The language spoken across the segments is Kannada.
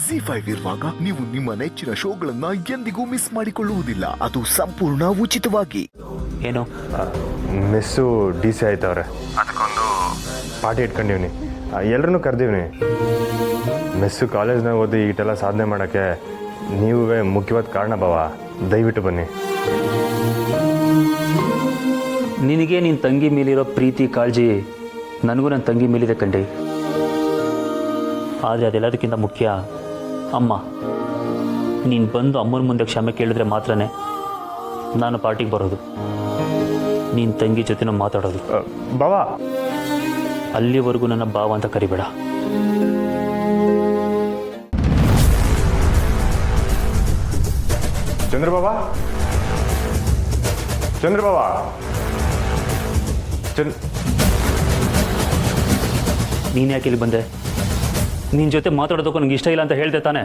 ZEE5 ಇರುವಾಗ ನೀವು ನಿಮ್ಮ ನೆಚ್ಚಿನ ಶೋಗಳನ್ನ ಎಂದಿಗೂ ಮಿಸ್ ಮಾಡಿಕೊಳ್ಳುವುದಿಲ್ಲ. ಅದು ಸಂಪೂರ್ಣ ಉಚಿತವಾಗಿ. ಏನು ಮಿಸ್ಸು DC ಆಯ್ತವ್ರೆ, ಅದಕ್ಕೊಂದು ಪಾರ್ಟಿ ಇಟ್ಕೊಂಡಿವ್ನಿ, ಎಲ್ಲರನ್ನೂ ಕರೆದಿವ್ನಿ. ಮಿಸ್ಸು ಕಾಲೇಜ್ನಾಗ ಓದಿ ಈಟೆಲ್ಲ ಸಾಧನೆ ಮಾಡೋಕ್ಕೆ ನೀವೇ ಮುಖ್ಯವಾದ ಕಾರಣ ಬಾವ. ದಯವಿಟ್ಟು ಬನ್ನಿ. ನಿನಗೆ ನಿನ್ನ ತಂಗಿ ಮೇಲಿರೋ ಪ್ರೀತಿ ಕಾಳಜಿ ನನಗೂ ನನ್ನ ತಂಗಿ ಮೇಲಿದೆ ಕಂಡಿ. ಆದರೆ ಅದೆಲ್ಲದಕ್ಕಿಂತ ಮುಖ್ಯ ಅಮ್ಮ. ನೀನು ಬಂದು ಅಮ್ಮನ ಮುಂದೆ ಕ್ಷಮೆ ಕೇಳಿದ್ರೆ ಮಾತ್ರನೇ ನಾನು ಪಾರ್ಟಿಗೆ ಬರೋದು, ನಿನ್ನ ತಂಗಿ ಜೊತೆನೂ ಮಾತಾಡೋದು. ಬಾವ, ಅಲ್ಲಿವರೆಗೂ ನನ್ನ ಭಾವ ಅಂತ ಕರಿಬೇಡ. ಚಂದ್ರಬಾಬಾ, ಚಂದ್ರಬಾಬಾ, ನೀನು ಯಾಕೆ ಇಲ್ಲಿ ಬಂದೆ? ನಿನ್ನ ಜೊತೆ ಮಾತಾಡೋದಕ್ಕೂ ನನಗೆ ಇಷ್ಟ ಇಲ್ಲ ಅಂತ ಹೇಳ್ದೆ ತಾನೆ?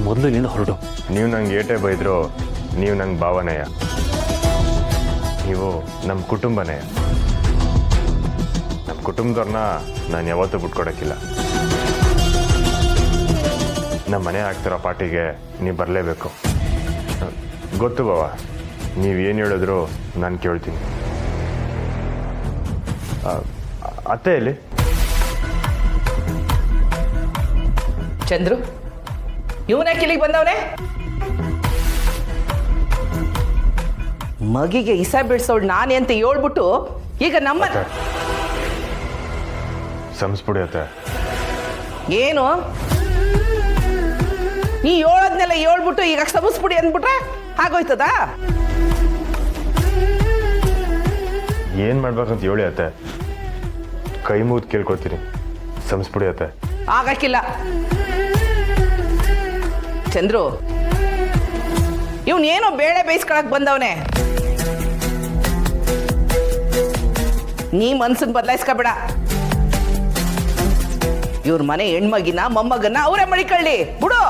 ಮೊದಲು ಇಲ್ಲಿಂದ ಹೊರಡು. ನೀವು ನಂಗೆ ಏಟೇ ಬೈದ್ರು ನೀವು ನಂಗೆ ಭಾವನೆಯ, ನೀವು ನಮ್ಮ ಕುಟುಂಬನೇ. ನಮ್ಮ ಕುಟುಂಬದವ್ರನ್ನ ನಾನು ಯಾವತ್ತೂ ಬಿಟ್ಕೊಡೋಕ್ಕಿಲ್ಲ. ನಮ್ಮ ಮನೆ ಆಗ್ತಿರೋ ಪಾರ್ಟಿಗೆ ನೀವು ಬರಲೇಬೇಕು. ಗೊತ್ತು ಬಾವ, ನೀವೇನು ಹೇಳಿದ್ರು ನಾನು ಕೇಳ್ತೀನಿ. ಅತ್ತೆ ಎಲ್ಲಿ? ಚಂದ್ರು, ಇವನ್ಯಾಕೆ ಇಲ್ಲಿಗೆ ಬಂದವನೇ? ಮಗಿಗೆ ಇಸ ಬಿಡಿಸೋಳು ನಾನೇ ಅಂತ ಹೇಳ್ಬಿಟ್ಟು ಈಗ ನಮ್ಮ ಸಂಸ್ಬಿಡಿ ಅತ್ತೆ. ಏನು ನೀ ಹೇಳೋದ್ನೆಲ್ಲ ಹೇಳ್ಬಿಟ್ಟು ಈಗ ಸಮಸ್ಬಿಡಿ ಅಂದ್ಬಿಟ್ರೆ ಆಗೋಯ್ತದ? ಏನು ಮಾಡ್ಬೇಕಂತ ಹೇಳಿ ಅತ್ತೆ, ಕೈ ಮುಗಿದು ಕೇಳ್ಕೊತೀನಿ. ಸಂಸ್ಬಿಡಿ ಅತ್ತೆ. ಆಗಕ್ಕಿಲ್ಲ ಚಂದ್ರು, ಇವನೇನೋ ಬೇಳೆ ಬೇಯಿಸ್ಕೊಳಕ್ ಬಂದವನೇ. ನೀ ಮನ್ಸನ್ ಬದಲಾಯಿಸ್ಕೊಬೇಡ. ಇವ್ರ ಮನೆ ಹೆಣ್ಮಗಿನ ಮೊಮ್ಮಗನ್ನ ಅವರೇ ಮಡಿಕೊಳ್ಳಿ ಬಿಡು.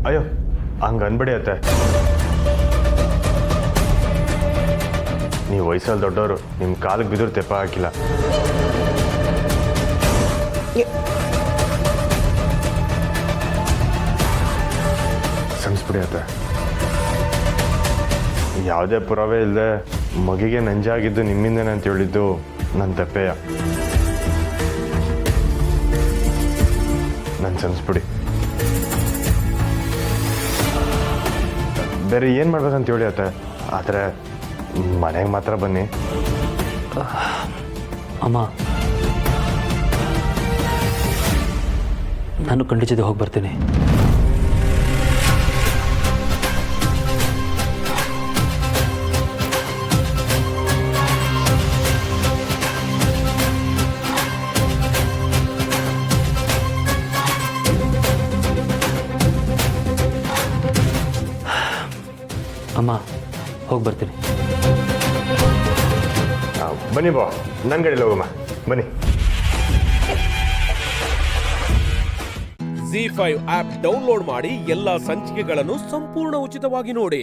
ಅಯ್ಯೋ, ಹಂಗೆ ಅನ್ಬೇಡಿ ಅತ್ತೆ. ನೀವು ವಯಸ್ಸಲ್ಲಿ ದೊಡ್ಡವರು, ನಿಮ್ಮ ಕಾಲಿಗೆ ಬಿದ್ದರೂ ತೆಪ್ಪ ಹಾಕಿಲ್ಲ. ಸಂಸ್ಬಿಡಿ ಅತ್ತೆ. ಯಾವುದೇ ಪುರಾವೆ ಇಲ್ಲದೆ ಮಗಿಗೆ ನಂಜಾಗಿದ್ದು ನಿಮ್ಮಿಂದನೇ ಅಂತ ಹೇಳಿದ್ದು ನನ್ನ ತಪ್ಪೆಯ. ನನ್ನ ಸಂಸ್ಬಿಡಿ. ಬೇರೆ ಏನು ಮಾಡ್ಬೇಕಂತ ಹೇಳಿ ಅತ್ತೆ, ಆದರೆ ಮನೆಗೆ ಮಾತ್ರ ಬನ್ನಿ. ಅಮ್ಮ, ನಾನು ಖಂಡಿತ ಹೋಗಿ ಬರ್ತೀನಿ. ಅಮ್ಮ, ಹೋಗಿ ಬರ್ತೀನಿ. ಬನ್ನಿ ಬಾ, ನನ್ನ ಕಡೆಯಲ್ಲಿ ಹೋಗಮ್ಮ. ಬನ್ನಿ. ZEE5 ಆಪ್ ಡೌನ್ಲೋಡ್ ಮಾಡಿ ಎಲ್ಲಾ ಸಂಚಿಕೆಗಳನ್ನು ಸಂಪೂರ್ಣ ಉಚಿತವಾಗಿ ನೋಡಿ.